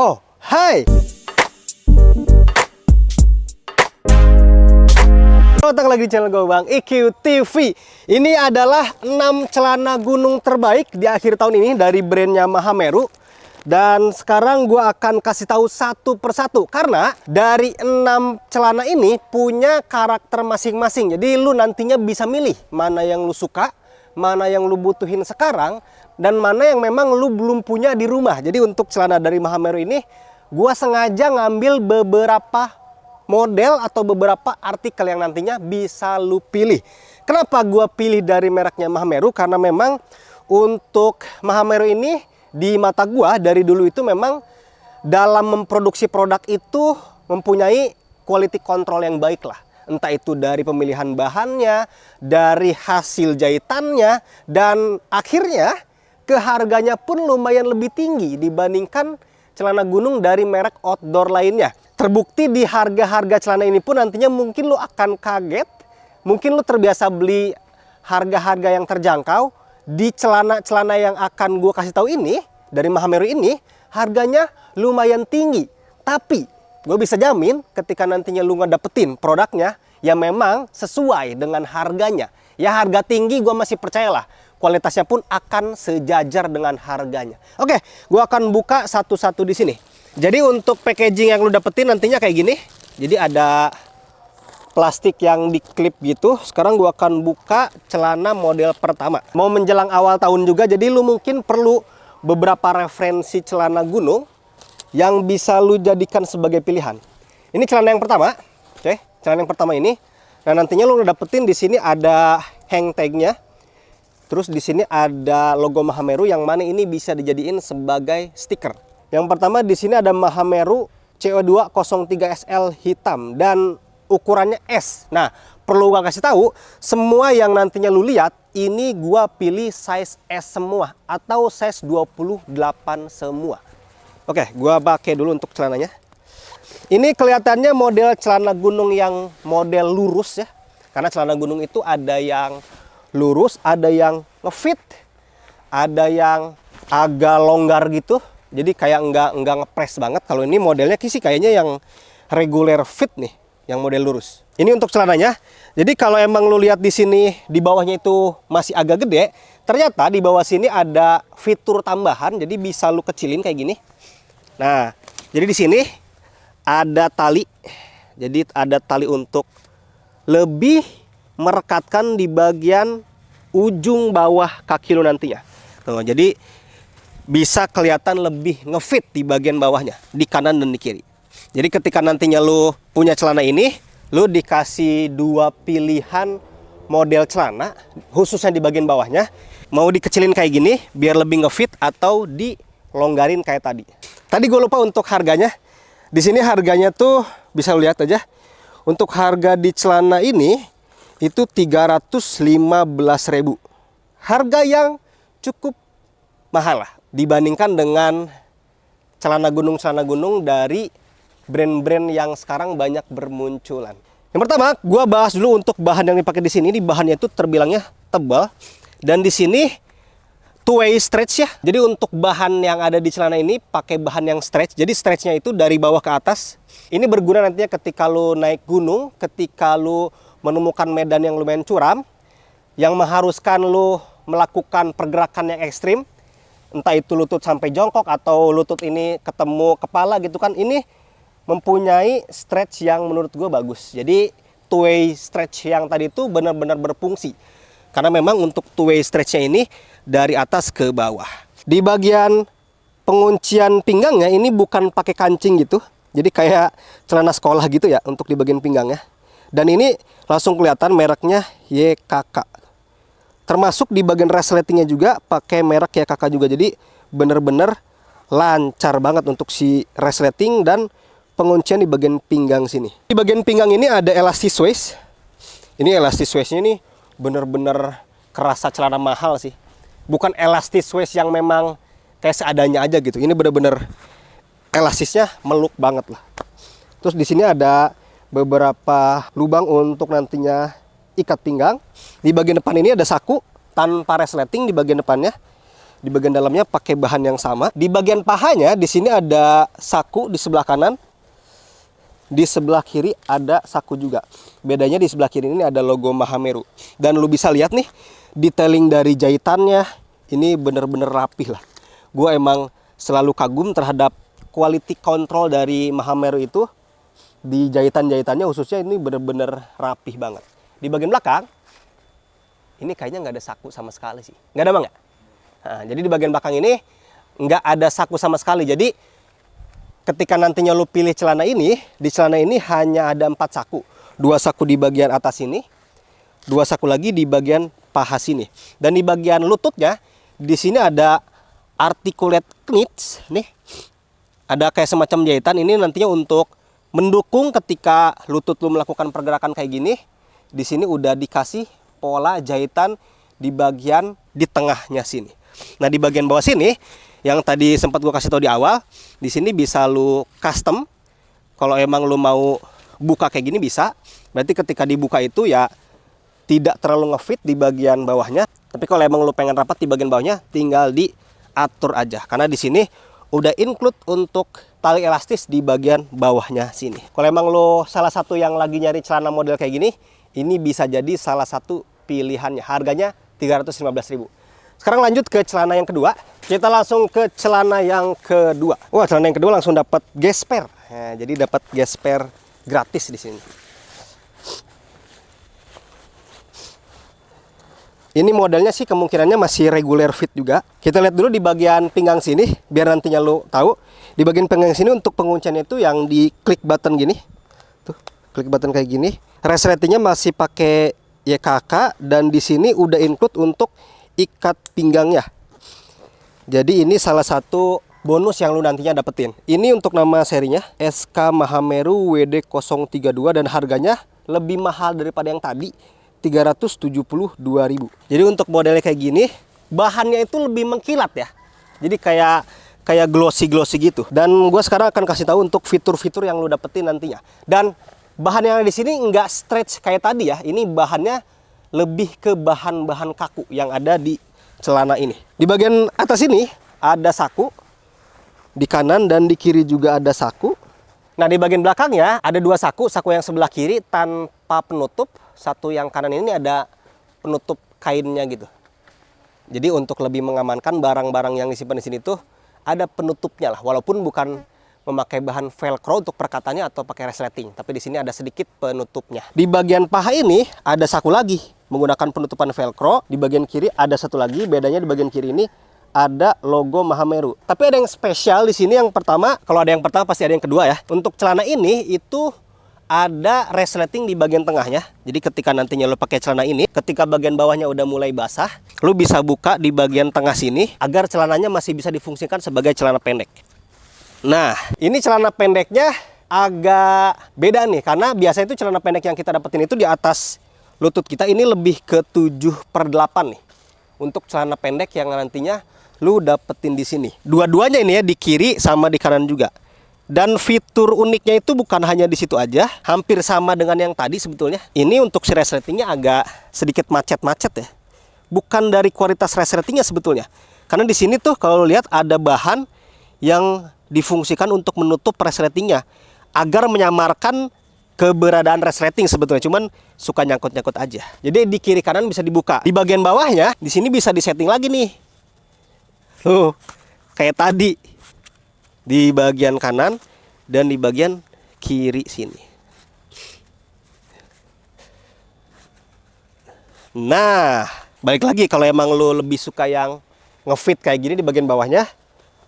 Oh, hai! Datang lagi di channel gue Bang IQ TV. Ini adalah 6 celana gunung terbaik di akhir tahun ini dari brandnya Mahameru. Dan sekarang gue akan kasih tahu satu persatu. Karena dari 6 celana ini punya karakter masing-masing. Jadi lu nantinya bisa milih mana yang lu suka, mana yang lu butuhin sekarang, dan mana yang memang lu belum punya di rumah. Jadi untuk celana dari Mahameru ini, gue sengaja ngambil beberapa model atau beberapa artikel yang nantinya bisa lu pilih. Kenapa gua pilih dari mereknya Mahameru? Karena memang untuk Mahameru ini di mata gua dari dulu itu memang dalam memproduksi produk itu mempunyai quality control yang baik lah. Entah itu dari pemilihan bahannya, dari hasil jahitannya, dan akhirnya ke harganya pun lumayan lebih tinggi dibandingkan celana gunung dari merek outdoor lainnya. Terbukti di harga-harga celana ini pun nantinya mungkin lu akan kaget. Mungkin lu terbiasa beli harga-harga yang terjangkau. Di celana-celana yang akan gue kasih tahu ini, dari Mahameru ini, harganya lumayan tinggi. Tapi gue bisa jamin ketika nantinya lu ngedapetin produknya yang memang sesuai dengan harganya. Ya harga tinggi gue masih percayalah. Kualitasnya pun akan sejajar dengan harganya. Oke, gue akan buka satu-satu di sini. Jadi untuk packaging yang lu dapetin nantinya kayak gini. Jadi ada plastik yang diklip gitu. Sekarang gua akan buka celana model pertama. Mau menjelang awal tahun juga, jadi lu mungkin perlu beberapa referensi celana gunung yang bisa lu jadikan sebagai pilihan. Ini celana yang pertama. Oke, celana yang pertama ini. Nah, nantinya lu dapetin di sini ada hang tagnya. Terus di sini ada logo Mahameru yang mana ini bisa dijadiin sebagai stiker. Yang pertama di sini ada Mahameru CO203SL hitam dan ukurannya S. Nah, perlu gua kasih tahu, semua yang nantinya lu lihat ini gua pilih size S semua atau size 28 semua. Oke, gua pakai dulu untuk celananya. Ini kelihatannya model celana gunung yang model lurus ya. Karena celana gunung itu ada yang lurus, ada yang ngefit, ada yang agak longgar gitu. Jadi kayak nggak ngepres banget. Kalau ini modelnya sih kayaknya yang regular fit nih, yang model lurus. Ini untuk celananya. Jadi kalau emang lu lihat di sini di bawahnya itu masih agak gede, ternyata di bawah sini ada fitur tambahan. Jadi bisa lu kecilin kayak gini. Nah, jadi di sini ada tali. Jadi ada tali untuk lebih merekatkan di bagian ujung bawah kaki lu nantinya. Tuh, jadi bisa kelihatan lebih ngefit di bagian bawahnya, di kanan dan di kiri. Jadi ketika nantinya lu punya celana ini, lu dikasih dua pilihan model celana, khususnya di bagian bawahnya. Mau dikecilin kayak gini, biar lebih ngefit, atau dilonggarin kayak tadi. Tadi gue lupa untuk harganya. Di sini harganya tuh, bisa lu lihat aja. Untuk harga di celana ini, itu 315.000. Harga yang cukup mahal lah dibandingkan dengan celana gunung dari brand-brand yang sekarang banyak bermunculan. Yang pertama, gua bahas dulu untuk bahan yang dipakai di sini. Ini bahannya itu terbilangnya tebal dan di sini two-way stretch ya. Jadi untuk bahan yang ada di celana ini pakai bahan yang stretch. Jadi stretchnya itu dari bawah ke atas. Ini berguna nantinya ketika lu naik gunung, ketika lu menemukan medan yang lumayan curam, yang mengharuskan lu melakukan pergerakan yang ekstrim. Entah itu lutut sampai jongkok atau lutut ini ketemu kepala gitu kan. Ini mempunyai stretch yang menurut gue bagus. Jadi two-way stretch yang tadi itu benar-benar berfungsi. Karena memang untuk two-way stretchnya ini dari atas ke bawah. Di bagian penguncian pinggangnya ini bukan pakai kancing gitu. Jadi kayak celana sekolah gitu ya untuk di bagian pinggangnya. Dan ini langsung kelihatan mereknya YKK. Termasuk di bagian resletingnya juga pakai merek YKK juga. Jadi bener-bener lancar banget untuk si resleting dan penguncian di bagian pinggang sini. Di bagian pinggang ini ada elastis waist. Ini elastis waistnya ini bener-bener kerasa celana mahal sih. Bukan elastis waist yang memang kayak seadanya aja gitu. Ini bener-bener elastisnya meluk banget lah. Terus di sini ada beberapa lubang untuk nantinya ikat pinggang. Di bagian depan ini ada saku tanpa resleting di bagian depannya. Di bagian dalamnya pakai bahan yang sama. Di bagian pahanya di sini ada saku di sebelah kanan. Di sebelah kiri ada saku juga. Bedanya di sebelah kiri ini ada logo Mahameru. Dan lu bisa lihat nih, detailing dari jahitannya ini bener-bener rapih lah. Gue emang selalu kagum terhadap quality control dari Mahameru itu. Di jahitan-jahitannya khususnya ini bener-bener rapih banget. Di bagian belakang, ini kayaknya nggak ada saku sama sekali sih. Nggak ada bang ya? Nah, jadi di bagian belakang ini nggak ada saku sama sekali. Jadi ketika nantinya lu pilih celana ini, di celana ini hanya ada 4 saku. 2 saku di bagian atas ini, 2 saku lagi di bagian paha sini. Dan di bagian lututnya, di sini ada articulate knits nih. Ada kayak semacam jahitan, ini nantinya untuk mendukung ketika lutut lu melakukan pergerakan kayak gini. Di sini udah dikasih pola jahitan di bagian di tengahnya sini. Nah, di bagian bawah sini yang tadi sempat gue kasih tau di awal, di sini bisa lu custom. Kalau emang lu mau buka kayak gini bisa. Berarti ketika dibuka itu ya tidak terlalu ngefit di bagian bawahnya. Tapi kalau emang lu pengen rapat di bagian bawahnya, tinggal diatur aja. Karena di sini udah include untuk tali elastis di bagian bawahnya sini. Kalau emang lu salah satu yang lagi nyari celana model kayak gini, ini bisa jadi salah satu pilihannya. Harganya 315.000. Sekarang lanjut ke celana yang kedua. Kita langsung ke celana yang kedua. Wah, celana yang kedua langsung dapat gesper. Nah, jadi dapat gesper gratis di sini. Ini modelnya sih kemungkinannya masih regular fit juga. Kita lihat dulu di bagian pinggang sini, biar nantinya lo tahu. Di bagian pinggang sini untuk pengunciannya itu yang di klik button gini. Tuh, klik button kayak gini. Resletingnya masih pakai YKK dan di sini udah include untuk ikat pinggangnya. Jadi ini salah satu bonus yang lu nantinya dapetin. Ini untuk nama serinya SK Mahameru WD032 dan harganya lebih mahal daripada yang tadi, 372.000. Jadi untuk modelnya kayak gini, bahannya itu lebih mengkilat ya. Jadi kayak glossy gitu. Dan gue sekarang akan kasih tahu untuk fitur-fitur yang lu dapetin nantinya. Dan bahan yang di sini nggak stretch kayak tadi ya. Ini bahannya lebih ke bahan-bahan kaku yang ada di celana ini. Di bagian atas ini ada saku. Di kanan dan di kiri juga ada saku. Nah, di bagian belakangnya ada 2 saku. Saku yang sebelah kiri tanpa penutup. Satu yang kanan ini ada penutup kainnya gitu. Jadi untuk lebih mengamankan barang-barang yang disimpan di sini tuh ada penutupnya lah. Walaupun bukan memakai bahan velcro untuk perkataannya atau pakai resleting, tapi di sini ada sedikit penutupnya. Di bagian paha ini ada saku lagi menggunakan penutupan velcro. Di bagian kiri ada satu lagi, bedanya di bagian kiri ini ada logo Mahameru. Tapi ada yang spesial di sini. Yang pertama, kalau ada yang pertama pasti ada yang kedua ya. Untuk celana ini itu ada resleting di bagian tengahnya. Jadi ketika nantinya lo pakai celana ini, ketika bagian bawahnya udah mulai basah, lo bisa buka di bagian tengah sini agar celananya masih bisa difungsikan sebagai celana pendek. Nah, ini celana pendeknya agak beda nih, karena biasanya itu celana pendek yang kita dapetin itu di atas lutut kita. Ini lebih ke 7/8 nih untuk celana pendek yang nantinya lu dapetin di sini. Dua-duanya ini ya, di kiri sama di kanan juga. Dan fitur uniknya itu bukan hanya di situ aja, hampir sama dengan yang tadi sebetulnya. Ini untuk si resletingnya agak sedikit macet-macet ya. Bukan dari kualitas resletingnya sebetulnya. Karena di sini tuh kalau lihat ada bahan yang difungsikan untuk menutup resletingnya agar menyamarkan keberadaan resleting sebetulnya, cuman suka nyangkut-nyangkut aja. Jadi di kiri kanan bisa dibuka. Di bagian bawahnya di sini bisa disetting lagi nih. Tuh, kayak tadi. Di bagian kanan dan di bagian kiri sini. Nah, balik lagi kalau emang lo lebih suka yang ngefit kayak gini di bagian bawahnya,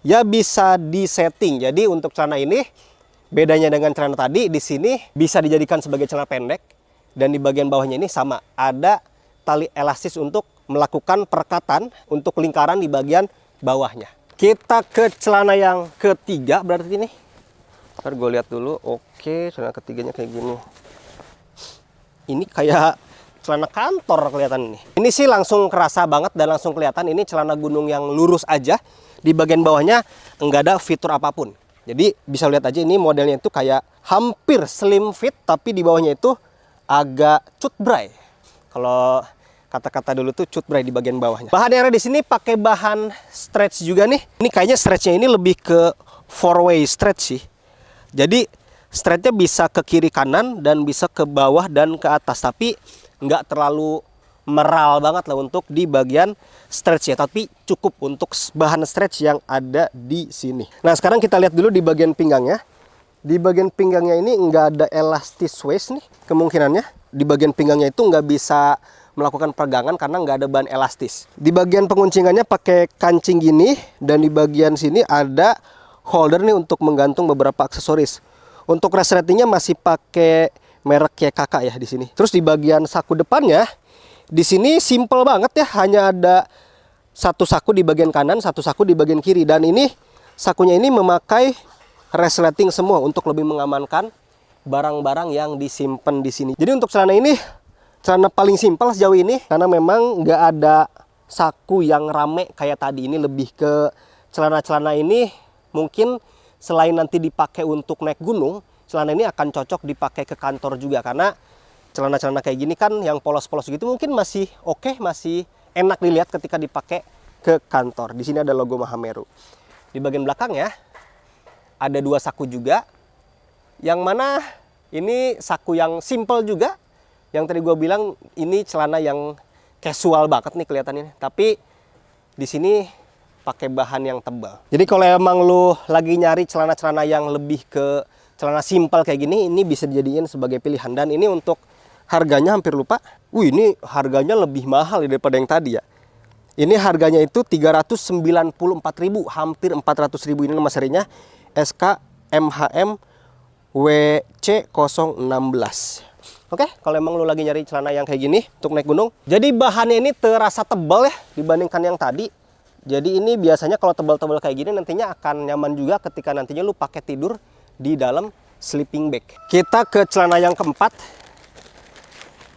ya bisa disetting. Jadi untuk celana ini bedanya dengan celana tadi, di sini bisa dijadikan sebagai celana pendek dan di bagian bawahnya ini sama ada tali elastis untuk melakukan perekatan untuk lingkaran di bagian bawahnya. Kita ke celana yang ketiga berarti ini. Ntar gue lihat dulu. Oke, celana ketiganya kayak gini. Ini kayak celana kantor kelihatan ini. Ini sih langsung kerasa banget dan langsung kelihatan ini celana gunung yang lurus aja. Di bagian bawahnya enggak ada fitur apapun. Jadi bisa lihat aja ini modelnya itu kayak hampir slim fit, tapi di bawahnya itu agak cutbray. Kalau kata-kata dulu tuh cut bray di bagian bawahnya. Bahan yang ada di sini pakai bahan stretch juga nih. Ini kayaknya stretchnya ini lebih ke 4-way stretch sih. Jadi stretchnya bisa ke kiri kanan dan bisa ke bawah dan ke atas, tapi nggak terlalu meral banget lah untuk di bagian stretch ya, tapi cukup untuk bahan stretch yang ada di sini. Nah sekarang kita lihat dulu di bagian pinggangnya. Di bagian pinggangnya ini nggak ada elastis waist nih, kemungkinannya di bagian pinggangnya itu nggak bisa melakukan peregangan karena nggak ada bahan elastis. Di bagian penguncingannya pakai kancing gini, dan di bagian sini ada holder nih untuk menggantung beberapa aksesoris. Untuk resletingnya masih pakai merek KK ya di sini. Terus di bagian saku depannya, di sini simple banget ya, hanya ada satu saku di bagian kanan, satu saku di bagian kiri, dan ini sakunya ini memakai resleting semua untuk lebih mengamankan barang-barang yang disimpan di sini. Jadi untuk celana ini celana paling simpel sejauh ini karena memang nggak ada saku yang rame kayak tadi. Ini lebih ke celana-celana ini mungkin selain nanti dipakai untuk naik gunung, celana ini akan cocok dipakai ke kantor juga, karena celana-celana kayak gini kan yang polos-polos gitu mungkin masih oke, masih enak dilihat ketika dipakai ke kantor. Di sini ada logo Mahameru. Di bagian belakang ya ada dua saku juga, yang mana ini saku yang simple juga. Yang tadi gue bilang ini celana yang casual banget nih kelihatannya, tapi di sini pakai bahan yang tebal. Jadi kalau emang lu lagi nyari celana-celana yang lebih ke celana simple kayak gini, ini bisa dijadiin sebagai pilihan. Dan ini untuk harganya hampir lupa. Ini harganya lebih mahal daripada yang tadi ya. Ini harganya itu 394.000, hampir 400.000. Ini nama serinya SKMHM WC016. Oke, kalau emang lu lagi nyari celana yang kayak gini untuk naik gunung. Jadi bahannya ini terasa tebal ya dibandingkan yang tadi. Jadi ini biasanya kalau tebal-tebal kayak gini nantinya akan nyaman juga ketika nantinya lu pakai tidur di dalam sleeping bag. Kita ke celana yang keempat.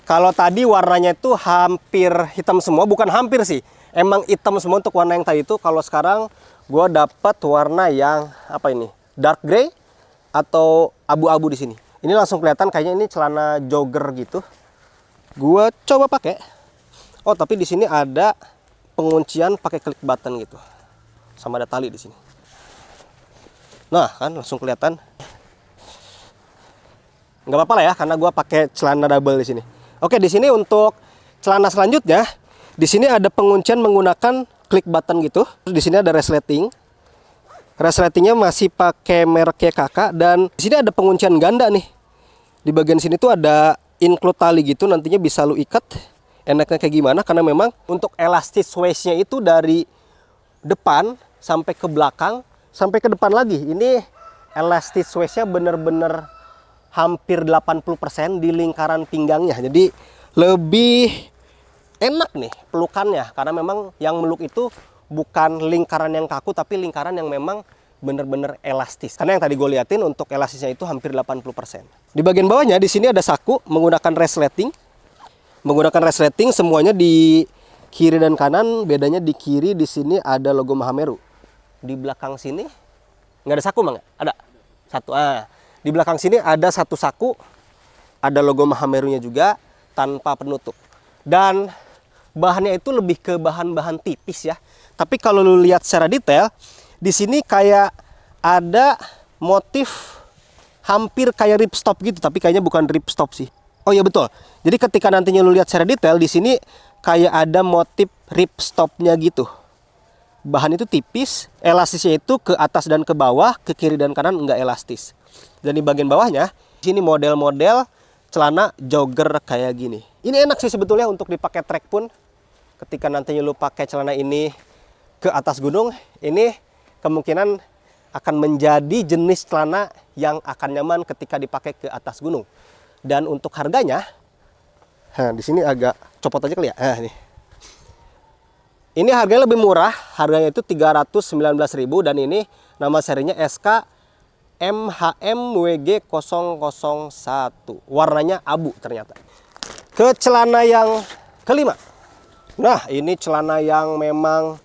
Kalau tadi warnanya itu hampir hitam semua, bukan hampir sih, emang hitam semua untuk warna yang tadi itu. Kalau sekarang gue dapat warna yang apa ini, dark gray atau abu-abu di sini. Ini langsung kelihatan kayaknya ini celana jogger gitu. Gue coba pakai. Oh tapi di sini ada penguncian pakai klik button gitu, sama ada tali di sini. Nah kan langsung kelihatan. Nggak apa-apa lah ya, karena gue pakai celana double di sini. Oke, di sini untuk celana selanjutnya, di sini ada penguncian menggunakan klik button gitu. Terus di sini ada resleting. Resletingnya masih pakai merek KK, dan di sini ada penguncian ganda nih. Di bagian sini tuh ada include tali gitu, nantinya bisa lu ikat. Enaknya kayak gimana? Karena memang untuk elastis waistnya itu dari depan sampai ke belakang, sampai ke depan lagi. Ini elastis waistnya bener-bener hampir 80% di lingkaran pinggangnya. Jadi lebih enak nih pelukannya, karena memang yang meluk itu bukan lingkaran yang kaku, tapi lingkaran yang memang bener-bener elastis. Karena yang tadi gue liatin untuk elastisnya itu hampir 80%. Di bagian bawahnya di sini ada saku menggunakan resleting. Menggunakan resleting semuanya di kiri dan kanan. Bedanya di kiri di sini ada logo Mahameru. Di belakang sini nggak ada saku, Bang? Ada satu. Di belakang sini ada satu saku, ada logo Mahamerunya juga tanpa penutup. Dan bahannya itu lebih ke bahan-bahan tipis ya. Tapi kalau lu lihat secara detail, di sini kayak ada motif hampir kayak ripstop gitu, tapi kayaknya bukan ripstop sih. Oh iya betul. Jadi ketika nantinya lu lihat secara detail, di sini kayak ada motif ripstopnya gitu. Bahan itu tipis, elastisnya itu ke atas dan ke bawah, ke kiri dan kanan enggak elastis. Dan di bagian bawahnya, di sini model-model celana jogger kayak gini. Ini enak sih sebetulnya untuk dipakai trek pun. Ketika nantinya lu pakai celana ini ke atas gunung, ini kemungkinan akan menjadi jenis celana yang akan nyaman ketika dipakai ke atas gunung. Dan untuk harganya, di sini agak copot aja kali ya. Ini harganya lebih murah, harganya itu 319.000, dan ini nama serinya SKMHMWG001. Warnanya abu ternyata. Ke celana yang kelima. Nah, ini celana yang memang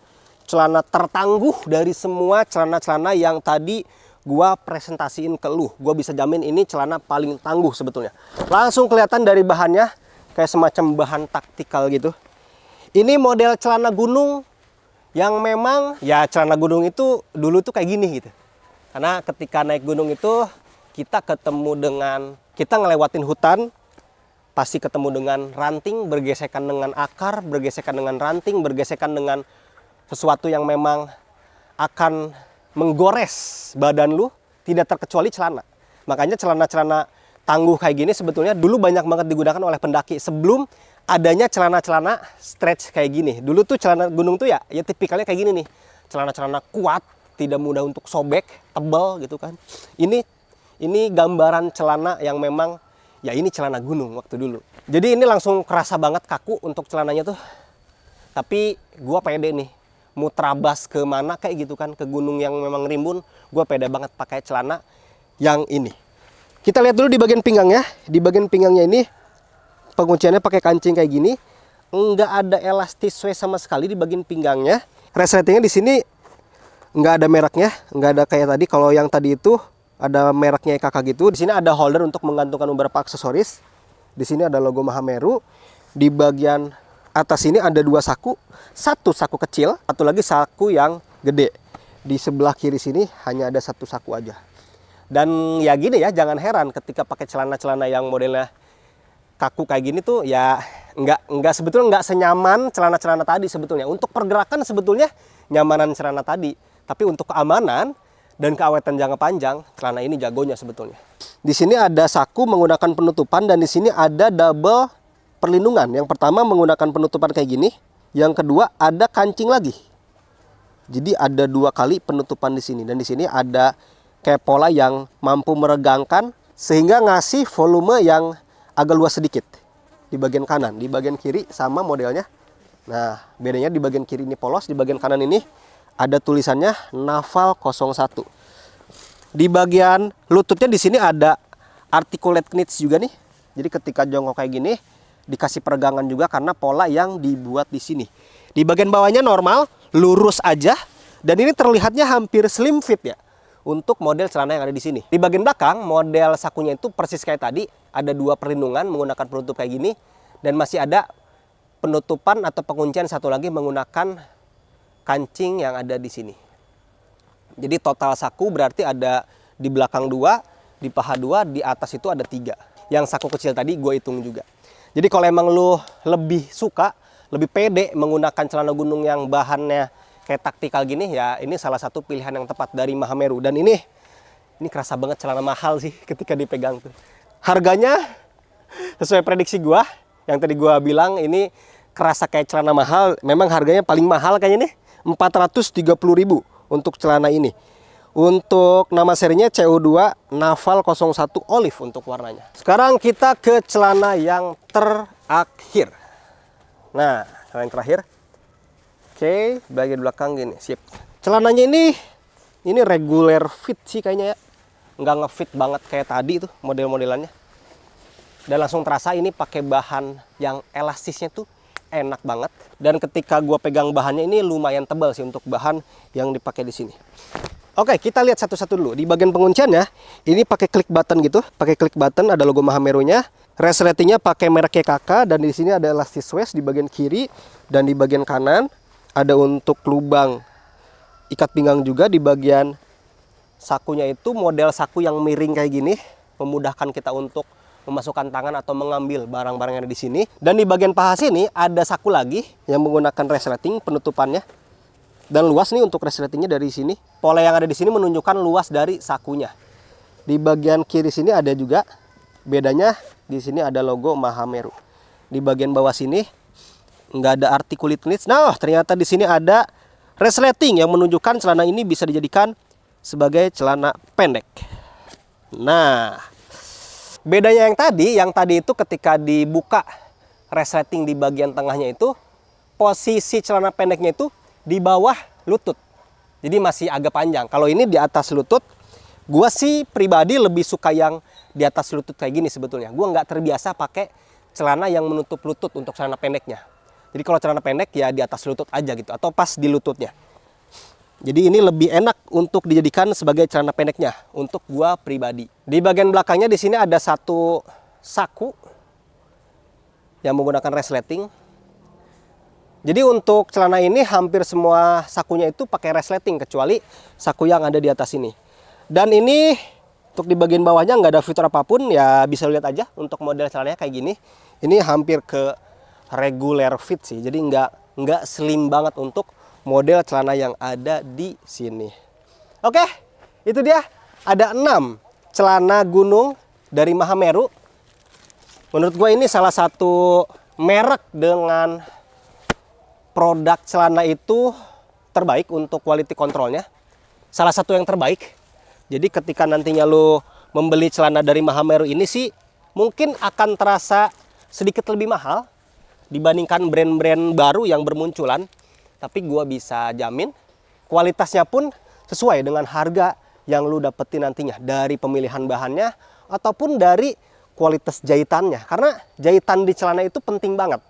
celana tertangguh dari semua celana-celana yang tadi gua presentasiin ke lu. Gua bisa jamin ini celana paling tangguh sebetulnya. Langsung kelihatan dari bahannya kayak semacam bahan taktikal gitu. Ini model celana gunung yang memang ya celana gunung itu dulu tuh kayak gini gitu. Karena ketika naik gunung itu kita ngelewatin hutan, pasti ketemu dengan ranting, bergesekan dengan akar, bergesekan dengan ranting, bergesekan dengan sesuatu yang memang akan menggores badan lu, tidak terkecuali celana. Makanya celana-celana tangguh kayak gini sebetulnya dulu banyak banget digunakan oleh pendaki sebelum adanya celana-celana stretch kayak gini. Dulu tuh celana gunung tuh ya tipikalnya kayak gini nih. Celana-celana kuat, tidak mudah untuk sobek, tebal gitu kan. Ini gambaran celana yang memang ya ini celana gunung waktu dulu. Jadi ini langsung kerasa banget kaku untuk celananya tuh. Tapi gua pede nih. Mau terabas ke mana kayak gitu kan, ke gunung yang memang rimbun, gua pede banget pakai celana yang ini. Kita lihat dulu di bagian pinggangnya. Di bagian pinggangnya ini pengunciannya pakai kancing kayak gini. Nggak ada elastis waist sama sekali di bagian pinggangnya. Resletingnya di sini nggak ada mereknya, nggak ada kayak tadi. Kalau yang tadi itu ada mereknya kakak gitu. Di sini ada holder untuk menggantungkan beberapa aksesoris. Di sini ada logo Mahameru. Di bagian atas ini ada dua saku. Satu saku kecil, satu lagi saku yang gede. Di sebelah kiri sini hanya ada satu saku aja. Dan ya gini ya, jangan heran ketika pakai celana-celana yang modelnya kaku kayak gini tuh ya sebetulnya nggak senyaman celana-celana tadi sebetulnya. Untuk pergerakan sebetulnya nyamanan celana tadi, tapi untuk keamanan dan keawetan jangka panjang celana ini jagonya sebetulnya. Di sini ada saku menggunakan penutupan dan di sini ada double perlindungan. Yang pertama menggunakan penutupan kayak gini, yang kedua ada kancing lagi. Jadi ada dua kali penutupan di sini dan di sini ada kayak pola yang mampu meregangkan sehingga ngasih volume yang agak luas sedikit di bagian kanan. Di bagian kiri sama modelnya. Nah, bedanya di bagian kiri ini polos, di bagian kanan ini ada tulisannya Naval 01. Di bagian lututnya di sini ada articulate knits juga nih. Jadi ketika jongkok kayak gini dikasih peregangan juga karena pola yang dibuat di sini. Di bagian bawahnya normal, lurus aja dan ini terlihatnya hampir slim fit ya. Untuk model celana yang ada di sini. Di bagian belakang, model sakunya itu persis kayak tadi. Ada dua perlindungan menggunakan penutup kayak gini. Dan masih ada penutupan atau penguncian satu lagi menggunakan kancing yang ada di sini. Jadi total saku berarti ada di belakang dua, di paha dua, di atas itu ada tiga. Yang saku kecil tadi gue hitung juga. Jadi kalau emang lu lebih suka, lebih pede menggunakan celana gunung yang bahannya kayak taktikal gini ya, ini salah satu pilihan yang tepat dari Mahameru. Dan ini kerasa banget celana mahal sih ketika dipegang tuh. Harganya sesuai prediksi gua, yang tadi gua bilang ini kerasa kayak celana mahal. Memang harganya paling mahal kayaknya nih, 430.000 untuk celana ini. Untuk nama serinya CO2 Naval 01 Olive untuk warnanya. Sekarang kita ke celana yang terakhir. Nah, celana yang terakhir. Oke, bagian belakang gini, sip. Celananya ini regular fit sih kayaknya ya. Nggak ngefit banget kayak tadi tuh model-modelannya. Dan langsung terasa ini pakai bahan yang elastisnya tuh enak banget. Dan ketika gua pegang bahannya ini lumayan tebal sih untuk bahan yang dipakai di sini. Oke, kita lihat satu-satu dulu. Di bagian pengunciannya, ini pakai click button gitu. Pakai click button, ada logo Mahameru-nya. Resletingnya pakai merek KK dan di sini ada elastis waist di bagian kiri dan di bagian kanan. Ada untuk lubang ikat pinggang juga. Di bagian sakunya itu model saku yang miring kayak gini, memudahkan kita untuk memasukkan tangan atau mengambil barang-barang yang ada di sini. Dan di bagian paha sini ada saku lagi yang menggunakan resleting penutupannya. Dan luas nih untuk resletingnya dari sini. Pola yang ada di sini menunjukkan luas dari sakunya. Di bagian kiri sini ada juga, bedanya di sini ada logo Mahameru. Di bagian bawah sini nggak ada articulate knits. Nah, ternyata di sini ada resleting yang menunjukkan celana ini bisa dijadikan sebagai celana pendek. Nah, bedanya yang tadi itu ketika dibuka resleting di bagian tengahnya itu, posisi celana pendeknya itu di bawah lutut. Jadi masih agak panjang. Kalau ini di atas lutut, gua sih pribadi lebih suka yang di atas lutut kayak gini sebetulnya. Gua nggak terbiasa pakai celana yang menutup lutut untuk celana pendeknya. Jadi kalau celana pendek ya di atas lutut aja gitu, atau pas di lututnya. Jadi ini lebih enak untuk dijadikan sebagai celana pendeknya untuk gua pribadi. Di bagian belakangnya di sini ada satu saku yang menggunakan resleting. Jadi untuk celana ini hampir semua sakunya itu pakai resleting kecuali saku yang ada di atas ini. Dan ini untuk di bagian bawahnya nggak ada fitur apapun, ya bisa lihat aja untuk model celananya kayak gini. Ini hampir ke regular fit sih, jadi nggak slim banget untuk model celana yang ada di sini. Oke, itu dia ada 6 celana gunung dari Mahameru. Menurut gue ini salah satu merek dengan produk celana itu terbaik untuk quality controlnya. Salah satu yang terbaik. Jadi ketika nantinya lo membeli celana dari Mahameru ini sih mungkin akan terasa sedikit lebih mahal dibandingkan brand-brand baru yang bermunculan. Tapi gue bisa jamin kualitasnya pun sesuai dengan harga yang lo dapetin nantinya. Dari pemilihan bahannya ataupun dari kualitas jahitannya. Karena jahitan di celana itu penting banget.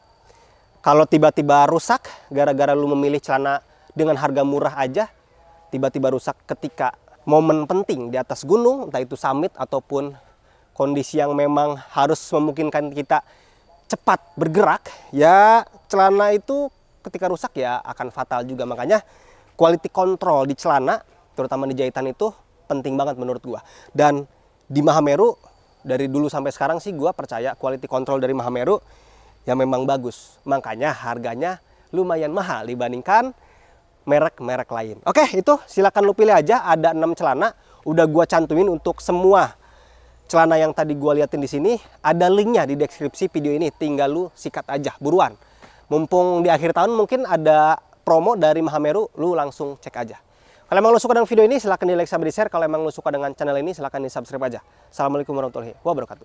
Kalau tiba-tiba rusak gara-gara lu memilih celana dengan harga murah aja, tiba-tiba rusak ketika momen penting di atas gunung, entah itu summit ataupun kondisi yang memang harus memungkinkan kita cepat bergerak, ya celana itu ketika rusak ya akan fatal juga. Makanya quality control di celana, terutama di jahitan itu penting banget menurut gua. Dan di Mahameru dari dulu sampai sekarang sih gua percaya quality control dari Mahameru yang memang bagus. Makanya harganya lumayan mahal dibandingkan merek-merek lain. Oke, itu silakan lu pilih aja. Ada 6 celana. Udah gua cantumin untuk semua celana yang tadi gua liatin di sini. Ada linknya di deskripsi video ini. Tinggal lu sikat aja, buruan. Mumpung di akhir tahun mungkin ada promo dari Mahameru, lu langsung cek aja. Kalau emang lu suka dengan video ini, silahkan di like sama di share. Kalau emang lu suka dengan channel ini, silahkan di subscribe aja. Assalamualaikum warahmatullahi wabarakatuh.